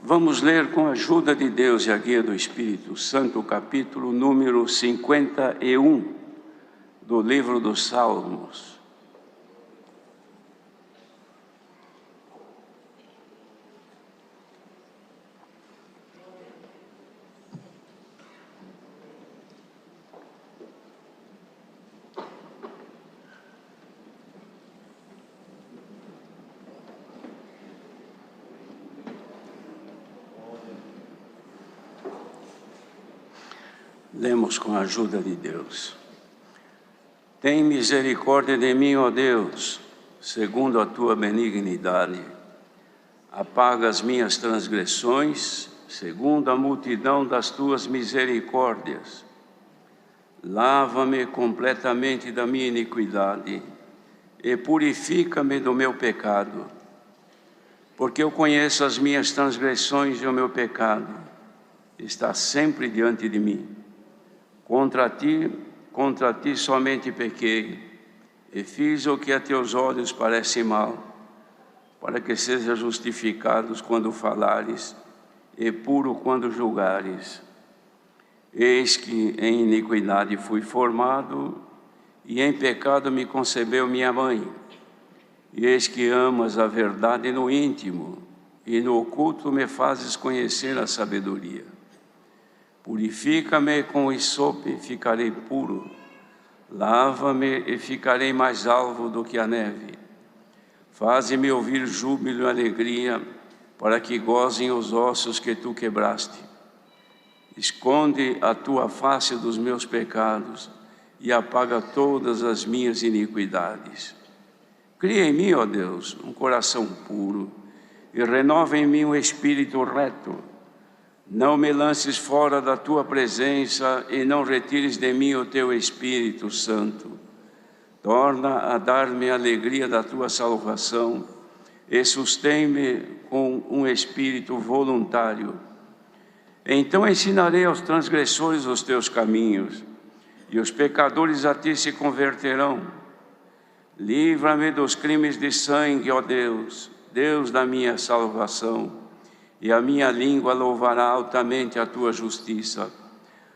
Vamos ler com a ajuda de Deus e a guia do Espírito Santo, o capítulo número 51 do livro dos Salmos. Lemos com a ajuda de Deus. Tem misericórdia de mim, ó Deus, segundo a tua benignidade. Apaga as minhas transgressões, segundo a multidão das tuas misericórdias. Lava-me completamente da minha iniquidade e purifica-me do meu pecado. Porque eu conheço as minhas transgressões e o meu pecado está sempre diante de mim. Contra ti somente pequei, e fiz o que a teus olhos parece mal, para que sejas justificados quando falares, e puro quando julgares. Eis que em iniquidade fui formado, e em pecado me concebeu minha mãe. E eis que amas a verdade no íntimo, e no oculto me fazes conhecer a sabedoria. Purifica-me com o hisope e ficarei puro. Lava-me e ficarei mais alvo do que a neve. Faze-me ouvir júbilo e alegria, para que gozem os ossos que tu quebraste. Esconde a tua face dos meus pecados e apaga todas as minhas iniquidades. Cria em mim, ó Deus, um coração puro e renova em mim um espírito reto. Não me lances fora da tua presença e não retires de mim o teu Espírito Santo. Torna a dar-me a alegria da tua salvação e sustém-me com um espírito voluntário. Então ensinarei aos transgressores os teus caminhos, e os pecadores a ti se converterão. Livra-me dos crimes de sangue, ó Deus, Deus da minha salvação. E a minha língua louvará altamente a tua justiça.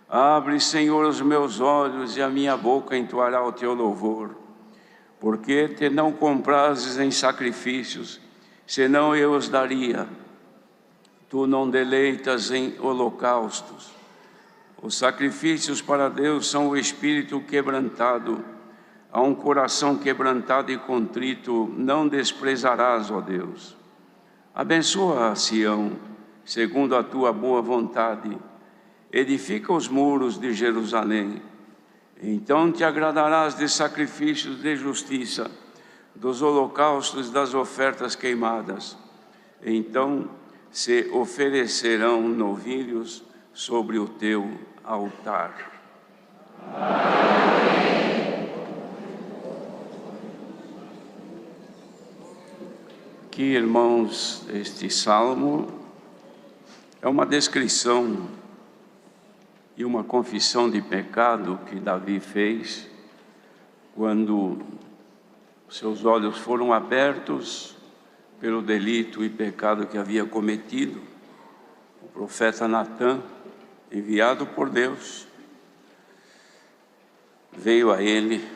Abre, Senhor, os meus olhos, e a minha boca entoará o teu louvor. Porque te não comprazes em sacrifícios, senão eu os daria. Tu não deleitas em holocaustos. Os sacrifícios para Deus são o espírito quebrantado. A um coração quebrantado e contrito não desprezarás, ó Deus. Abençoa a Sião, segundo a tua boa vontade. Edifica os muros de Jerusalém. Então te agradarás de sacrifícios de justiça, dos holocaustos e das ofertas queimadas. Então se oferecerão novilhos sobre o teu altar. Aqui, irmãos, este salmo é uma descrição e uma confissão de pecado que Davi fez quando seus olhos foram abertos pelo delito e pecado que havia cometido. O profeta Natã, enviado por Deus, veio a ele,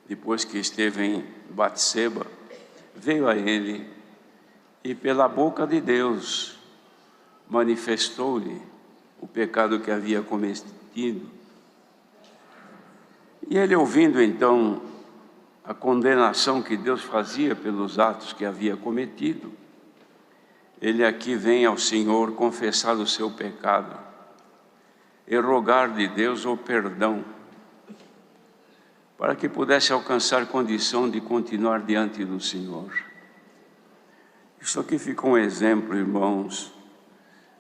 depois que esteve em Batseba, veio a ele e pela boca de Deus manifestou-lhe o pecado que havia cometido. E ele, ouvindo então a condenação que Deus fazia pelos atos que havia cometido, ele aqui vem ao Senhor confessar o seu pecado e rogar de Deus o perdão, para que pudesse alcançar condição de continuar diante do Senhor. Isso aqui fica um exemplo, irmãos,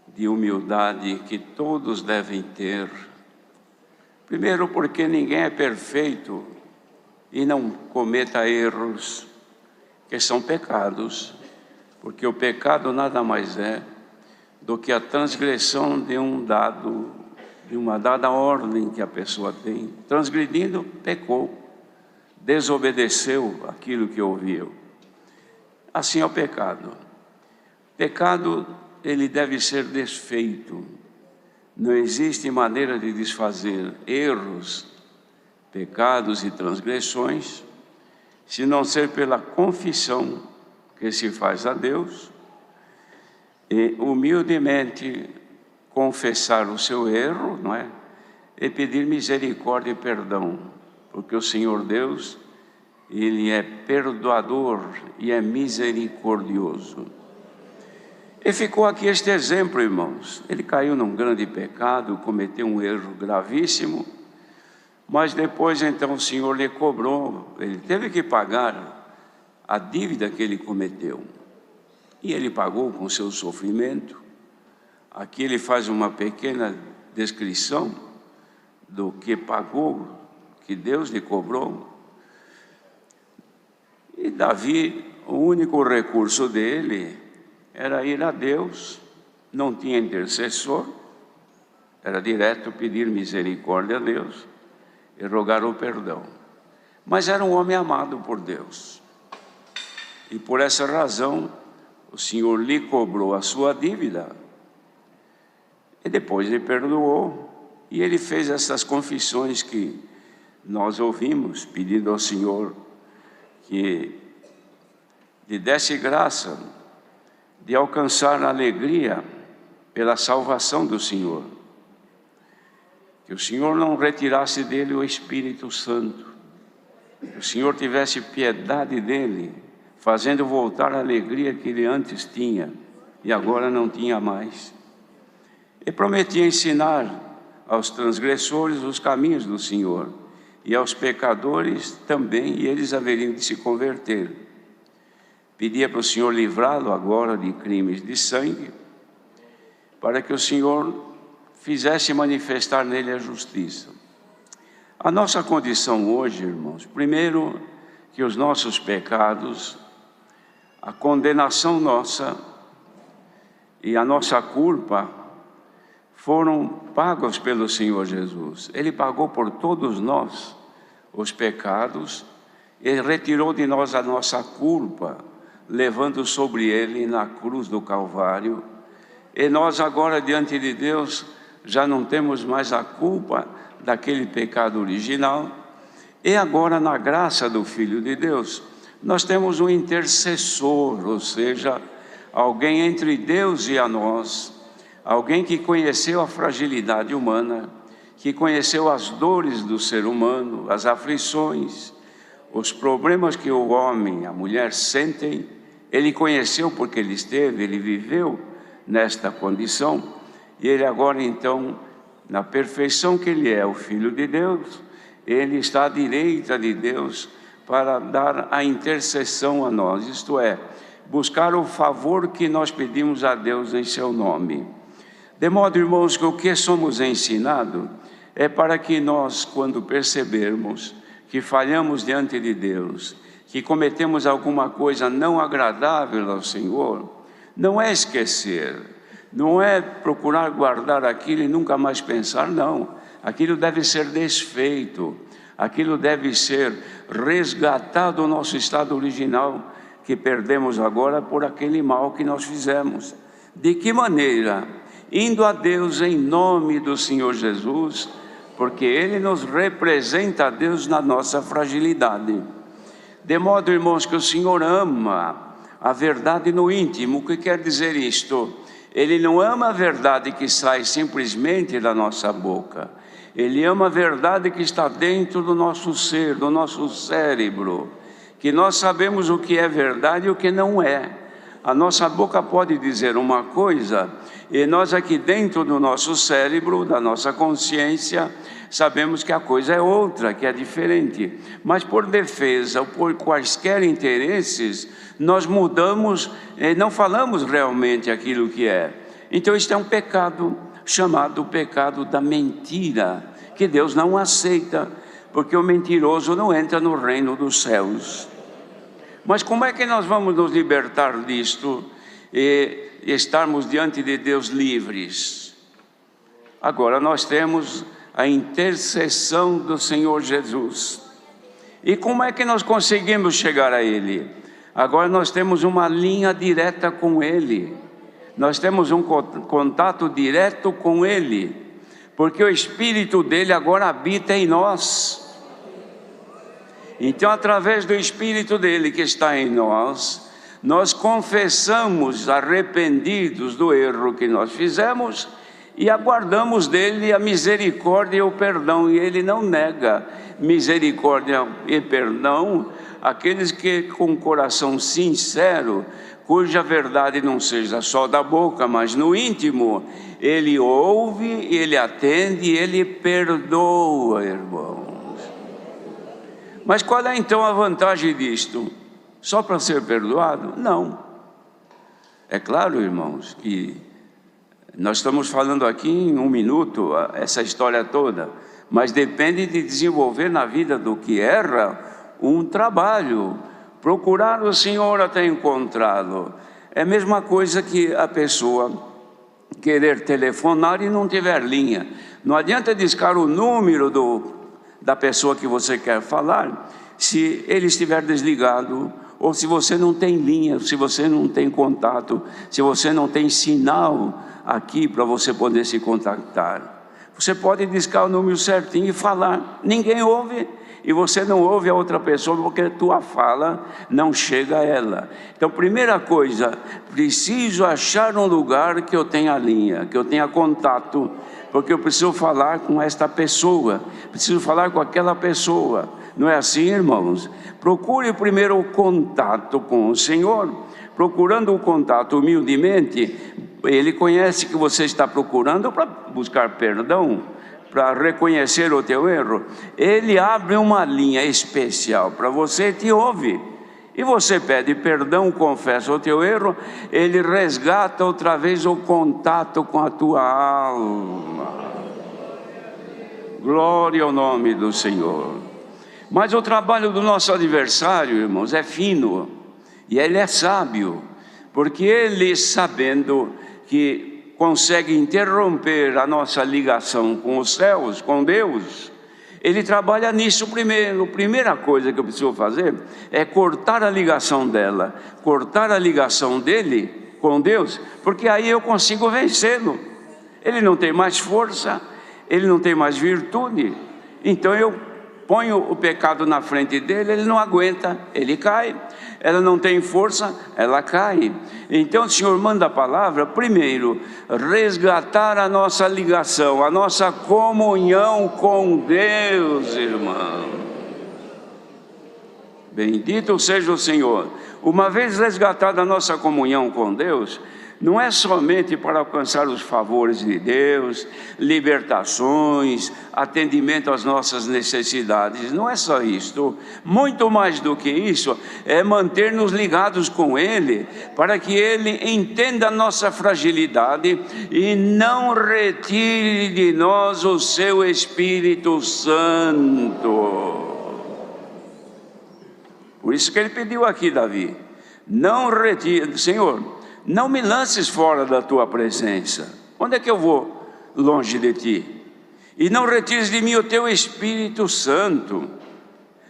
de humildade que todos devem ter. Primeiro, porque ninguém é perfeito e não cometa erros, que são pecados, porque o pecado nada mais é do que a transgressão de uma dada ordem que a pessoa tem. Transgredindo, pecou, desobedeceu aquilo que ouviu. Assim é o pecado. Pecado ele deve ser desfeito. Não existe maneira de desfazer erros, pecados e transgressões, se não ser pela confissão que se faz a Deus e humildemente confessar o seu erro, não é? E pedir misericórdia e perdão, porque o Senhor Deus, Ele é perdoador e é misericordioso. E ficou aqui este exemplo, irmãos. Ele caiu num grande pecado, cometeu um erro gravíssimo, mas depois então o Senhor lhe cobrou, ele teve que pagar a dívida que ele cometeu. E ele pagou com seu sofrimento. Aqui ele faz uma pequena descrição do que pagou, que Deus lhe cobrou. E Davi, o único recurso dele era ir a Deus, não tinha intercessor, era direto pedir misericórdia a Deus e rogar o perdão. Mas era um homem amado por Deus. E por essa razão, o Senhor lhe cobrou a sua dívida e depois lhe perdoou. E ele fez essas confissões que nós ouvimos, pedindo ao Senhor que lhe desse graça de alcançar a alegria pela salvação do Senhor. Que o Senhor não retirasse dele o Espírito Santo. Que o Senhor tivesse piedade dele, fazendo voltar a alegria que ele antes tinha e agora não tinha mais. E prometia ensinar aos transgressores os caminhos do Senhor e aos pecadores também, e eles haveriam de se converter. Pedia para o Senhor livrá-lo agora de crimes de sangue, para que o Senhor fizesse manifestar nele a justiça. A nossa condição hoje, irmãos, primeiro, que os nossos pecados, a condenação nossa e a nossa culpa foram pagos pelo Senhor Jesus. Ele pagou por todos nós os pecados e retirou de nós a nossa culpa, levando sobre ele na cruz do Calvário. E nós agora diante de Deus já não temos mais a culpa daquele pecado original. E agora na graça do Filho de Deus, nós temos um intercessor, ou seja, alguém entre Deus e a nós, alguém que conheceu a fragilidade humana, que conheceu as dores do ser humano, as aflições, os problemas que o homem, a mulher sentem. Ele conheceu porque ele esteve, ele viveu nesta condição. E ele agora então, na perfeição que ele é, o Filho de Deus, ele está à direita de Deus para dar a intercessão a nós, isto é, buscar o favor que nós pedimos a Deus em seu nome. De modo, irmãos, que o que somos ensinados é para que nós, quando percebermos que falhamos diante de Deus, que cometemos alguma coisa não agradável ao Senhor, não é esquecer, não é procurar guardar aquilo e nunca mais pensar, não. Aquilo deve ser desfeito, aquilo deve ser resgatado do nosso estado original, que perdemos agora por aquele mal que nós fizemos. De que maneira? Indo a Deus em nome do Senhor Jesus, porque Ele nos representa a Deus na nossa fragilidade. De modo, irmãos, que o Senhor ama a verdade no íntimo. O que quer dizer isto? Ele não ama a verdade que sai simplesmente da nossa boca. Ele ama a verdade que está dentro do nosso ser, do nosso cérebro, que nós sabemos o que é verdade e o que não é. A nossa boca pode dizer uma coisa e nós aqui dentro do nosso cérebro, da nossa consciência, sabemos que a coisa é outra, que é diferente. Mas por defesa ou por quaisquer interesses, nós mudamos e não falamos realmente aquilo que é. Então isto é um pecado chamado o pecado da mentira, que Deus não aceita, porque o mentiroso não entra no reino dos céus. Mas como é que nós vamos nos libertar disto e estarmos diante de Deus livres? Agora nós temos a intercessão do Senhor Jesus. E como é que nós conseguimos chegar a Ele? Agora nós temos uma linha direta com Ele. Nós temos um contato direto com Ele, porque o Espírito dele agora habita em nós. Então, através do Espírito dele que está em nós, nós confessamos, arrependidos do erro que nós fizemos, e aguardamos dele a misericórdia e o perdão. E ele não nega misericórdia e perdão àqueles que, com coração sincero, cuja verdade não seja só da boca, mas no íntimo, ele ouve, ele atende, ele perdoa, irmãos. Mas qual é então a vantagem disto? Só para ser perdoado? Não. É claro, irmãos, que nós estamos falando aqui em um minuto essa história toda, mas depende de desenvolver na vida do que erra um trabalho, procurar o Senhor até encontrá-lo. É a mesma coisa que a pessoa querer telefonar e não tiver linha. Não adianta discar o número da pessoa que você quer falar, se ele estiver desligado, ou se você não tem linha, se você não tem contato, se você não tem sinal aqui para você poder se contactar. Você pode discar o número certinho e falar, ninguém ouve, e você não ouve a outra pessoa porque a tua fala não chega a ela. Então, primeira coisa, preciso achar um lugar que eu tenha linha, que eu tenha contato, porque eu preciso falar com esta pessoa, preciso falar com aquela pessoa. Não é assim, irmãos? Procure primeiro o contato com o Senhor. Procurando o contato humildemente, Ele conhece que você está procurando para buscar perdão, para reconhecer o teu erro. Ele abre uma linha especial para você e te ouve. E você pede perdão, confessa o teu erro, Ele resgata outra vez o contato com a tua alma. Glória ao nome do Senhor. Mas o trabalho do nosso adversário, irmãos, é fino, e ele é sábio, porque ele, sabendo que consegue interromper a nossa ligação com os céus, com Deus, ele trabalha nisso primeiro. A primeira coisa que eu preciso fazer é cortar a ligação dela, cortar a ligação dele com Deus, porque aí eu consigo vencê-lo. Ele não tem mais força, ele não tem mais virtude, então eu ponho o pecado na frente dele, ele não aguenta, ele cai. Ela não tem força, ela cai. Então o Senhor manda a palavra, primeiro, resgatar a nossa ligação, a nossa comunhão com Deus, irmão. Bendito seja o Senhor. Uma vez resgatada a nossa comunhão com Deus, não é somente para alcançar os favores de Deus, libertações, atendimento às nossas necessidades. Não é só isto. Muito mais do que isso, é manter-nos ligados com Ele, para que Ele entenda a nossa fragilidade e não retire de nós o seu Espírito Santo. Por isso que ele pediu aqui, Davi, não retire, Senhor, não me lances fora da tua presença. Onde é que eu vou? Longe de ti. E não retires de mim o teu Espírito Santo.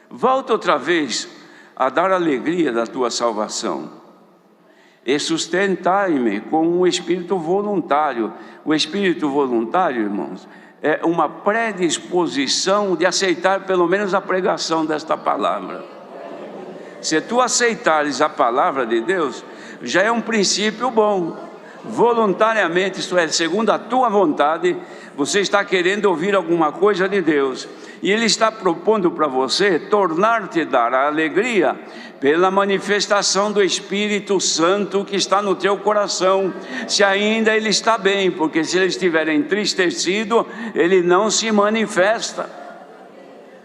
Volta outra vez a dar alegria da tua salvação. E sustentai-me com um espírito voluntário. O espírito voluntário, irmãos, é uma predisposição de aceitar pelo menos a pregação desta palavra. Se tu aceitares a palavra de Deus, já é um princípio bom. Voluntariamente, isto é, segundo a tua vontade, você está querendo ouvir alguma coisa de Deus, e Ele está propondo para você tornar-te dar a alegria pela manifestação do Espírito Santo que está no teu coração, se ainda ele está bem, porque se ele estiver entristecido, ele não se manifesta.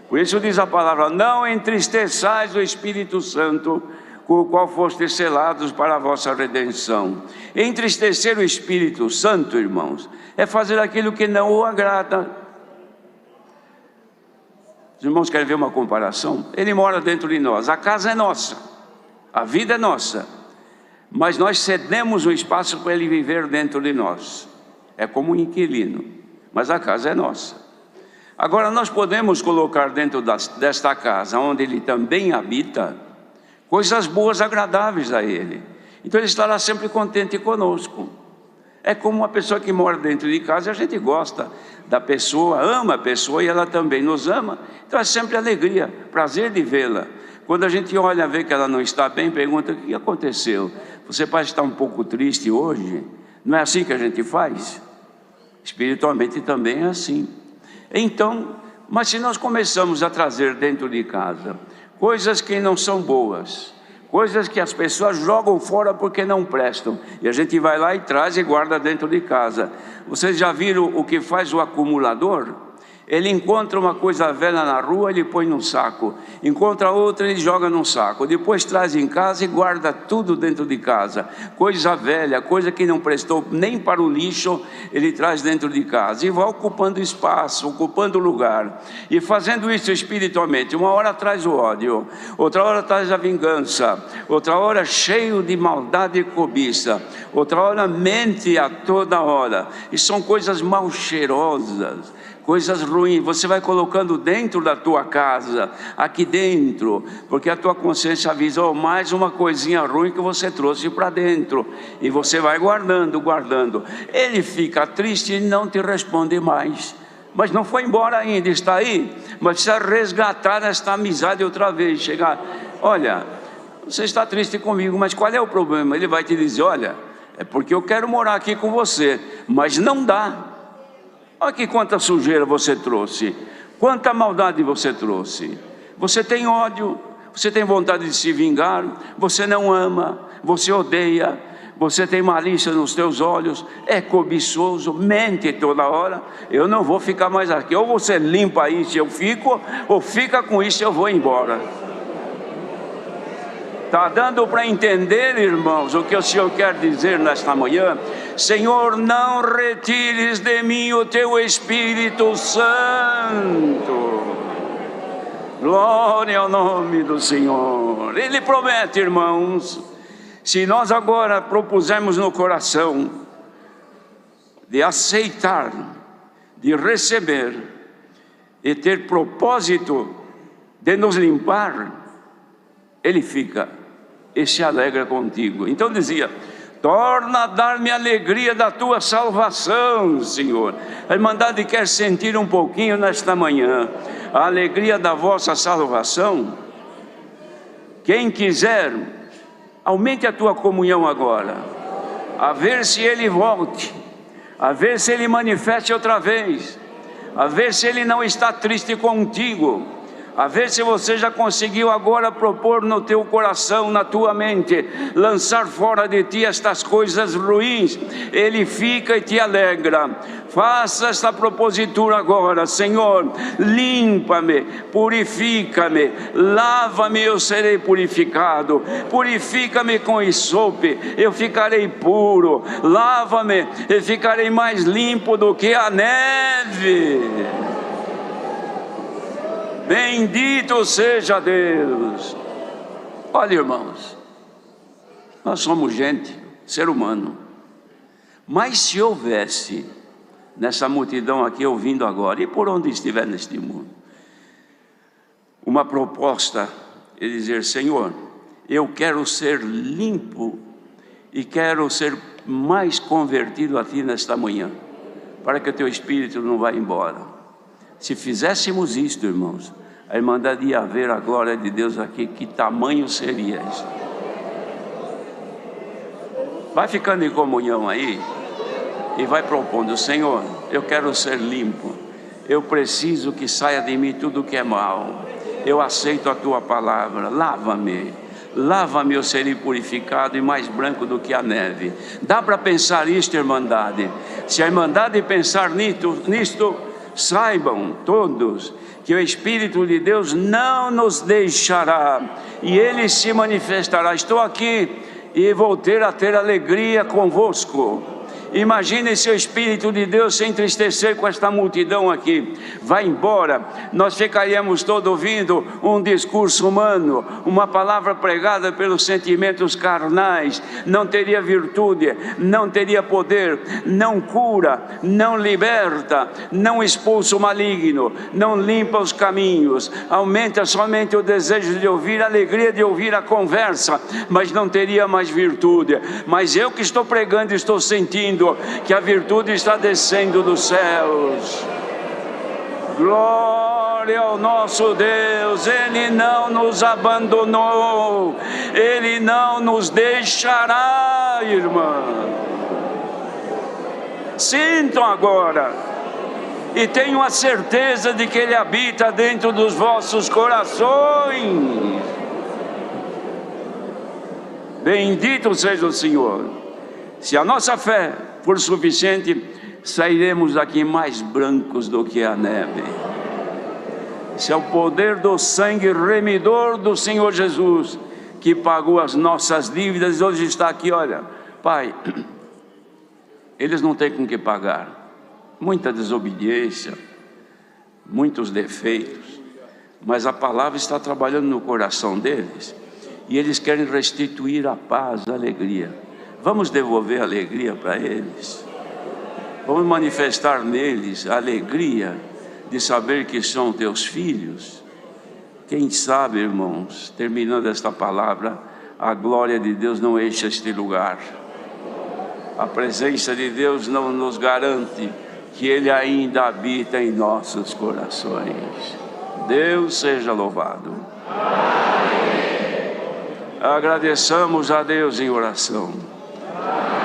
Por isso diz a palavra, não entristeçais o Espírito Santo, com o qual fostes selados para a vossa redenção. Entristecer o Espírito Santo, irmãos, é fazer aquilo que não o agrada. Os irmãos querem ver uma comparação? Ele mora dentro de nós, a casa é nossa, a vida é nossa, mas nós cedemos um espaço para ele viver dentro de nós. É como um inquilino, mas a casa é nossa. Agora nós podemos colocar dentro desta casa, onde ele também habita, coisas boas, agradáveis a ele. Então ele estará sempre contente conosco. É como uma pessoa que mora dentro de casa, a gente gosta da pessoa, ama a pessoa e ela também nos ama. Então é sempre alegria, prazer de vê-la. Quando a gente olha, vê que ela não está bem, pergunta: o que aconteceu? Você parece estar um pouco triste hoje. Não é assim que a gente faz? Espiritualmente também é assim. Então, mas se nós começamos a trazer dentro de casa coisas que não são boas, coisas que as pessoas jogam fora porque não prestam, e a gente vai lá e traz e guarda dentro de casa. Vocês já viram o que faz o acumulador? Ele encontra uma coisa velha na rua, ele põe num saco. Encontra outra, ele joga num saco. Depois traz em casa e guarda tudo dentro de casa. Coisa velha, coisa que não prestou nem para o lixo, ele traz dentro de casa. E vai ocupando espaço, ocupando lugar. E fazendo isso espiritualmente. Uma hora traz o ódio, outra hora traz a vingança, outra hora cheio de maldade e cobiça, outra hora mente a toda hora. E são coisas mal cheirosas, coisas ruins. Você vai colocando dentro da tua casa, aqui dentro, porque a tua consciência avisa: oh, mais uma coisinha ruim que você trouxe para dentro, e você vai guardando, guardando. Ele fica triste e não te responde mais, mas não foi embora ainda, está aí, mas precisa resgatar esta amizade outra vez. Chegar: olha, você está triste comigo, mas qual é o problema? Ele vai te dizer: olha, é porque eu quero morar aqui com você, mas não dá. Olha que quanta sujeira você trouxe, quanta maldade você trouxe. Você tem ódio, você tem vontade de se vingar, você não ama, você odeia, você tem malícia nos teus olhos, é cobiçoso, mente toda hora. Eu não vou ficar mais aqui. Ou você limpa isso, eu fico, ou fica com isso, eu vou embora. Está dando para entender, irmãos, o que o Senhor quer dizer nesta manhã? Senhor, não retires de mim o teu Espírito Santo. Glória ao nome do Senhor. Ele promete, irmãos, se nós agora propusermos no coração de aceitar, de receber e ter propósito de nos limpar, Ele fica e se alegra contigo. Então dizia: torna a dar-me a alegria da tua salvação, Senhor. A Irmandade quer sentir um pouquinho nesta manhã a alegria da vossa salvação. Quem quiser, aumente a tua comunhão agora, a ver se Ele volte, a ver se Ele manifeste outra vez, a ver se Ele não está triste contigo, a ver se você já conseguiu agora propor no teu coração, na tua mente, lançar fora de ti estas coisas ruins. Ele fica e te alegra. Faça esta propositura agora: Senhor, limpa-me, purifica-me, lava-me, eu serei purificado. Purifica-me com isope, eu ficarei puro. Lava-me e ficarei mais limpo do que a neve. Bendito seja Deus. Olha, irmãos, nós somos gente, ser humano, mas se houvesse nessa multidão aqui ouvindo agora, e por onde estiver neste mundo, uma proposta de dizer: Senhor, eu quero ser limpo e quero ser mais convertido a Ti nesta manhã, para que o Teu Espírito não vá embora. Se fizéssemos isto, irmãos, a Irmandade ia ver a glória de Deus aqui. Que tamanho seria isso? Vai ficando em comunhão aí e vai propondo: Senhor, eu quero ser limpo, eu preciso que saia de mim tudo que é mal, eu aceito a Tua palavra, lava-me, lava-me, eu serei purificado e mais branco do que a neve. Dá para pensar isto, Irmandade? Se a Irmandade pensar nisto, saibam todos que o Espírito de Deus não nos deixará e Ele se manifestará. Estou aqui e vou ter alegria convosco. Imagine se o Espírito de Deus se entristecer com esta multidão aqui. Vai embora, nós ficaríamos todos ouvindo um discurso humano, uma palavra pregada pelos sentimentos carnais. Não teria virtude, não teria poder, não cura, não liberta, não expulsa o maligno, não limpa os caminhos, aumenta somente o desejo de ouvir, a alegria de ouvir a conversa, mas não teria mais virtude. Mas eu que estou pregando, estou sentindo subindo, que a virtude está descendo dos céus. Glória ao nosso Deus, Ele não nos abandonou, Ele não nos deixará, irmã. Sintam agora, e tenham a certeza de que Ele habita dentro dos vossos corações. Bendito seja o Senhor. Se a nossa fé for suficiente, sairemos daqui mais brancos do que a neve. Esse é o poder do sangue remidor do Senhor Jesus, que pagou as nossas dívidas e hoje está aqui. Olha, Pai, eles não têm com que pagar, muita desobediência, muitos defeitos, mas a palavra está trabalhando no coração deles, e eles querem restituir a paz, a alegria. Vamos devolver a alegria para eles, vamos manifestar neles a alegria de saber que são teus filhos. Quem sabe, irmãos, terminando esta palavra, a glória de Deus não enche este lugar. A presença de Deus não nos garante que Ele ainda habita em nossos corações. Deus seja louvado. Amém. Agradeçamos a Deus em oração. Amém.